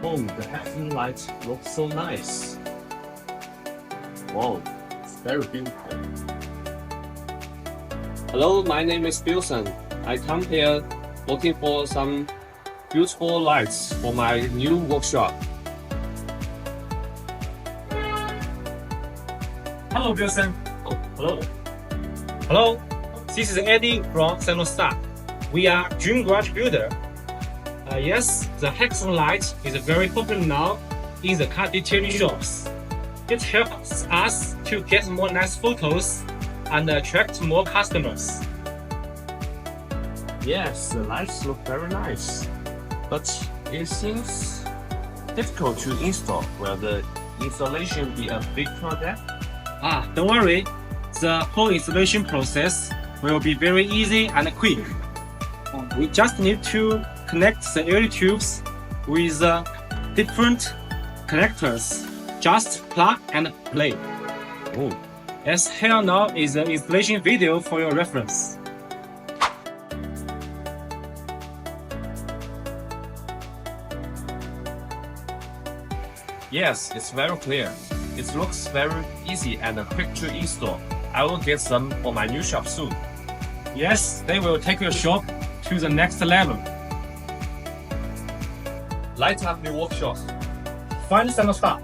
Oh, the Hexagon light looks so nice. Wow, it's very beautiful. Hello, my name is Wilson. I come here looking for some beautiful lights for my new workshop. Hello, Wilson. Oh, hello. Hello, this is Eddie from Star. We are dream garage builder. Yes, the Hexagon light is very popular now in the car detailing shops. It helps us to get more nice photos and attract more customers. Yes, the lights look very nice, but it seems difficult to install. Will the installation be a big project? Don't worry, the whole installation process will be very easy and quick. We just need to connect the LED tubes with different connectors. Just plug and play. Oh, As here now is the installation video for your reference. yes, it's very clear. It looks very easy and quick to install. I will get some for my new shop soon. Yes, they will take your shop to the next level. Light up new workshop. Find Star.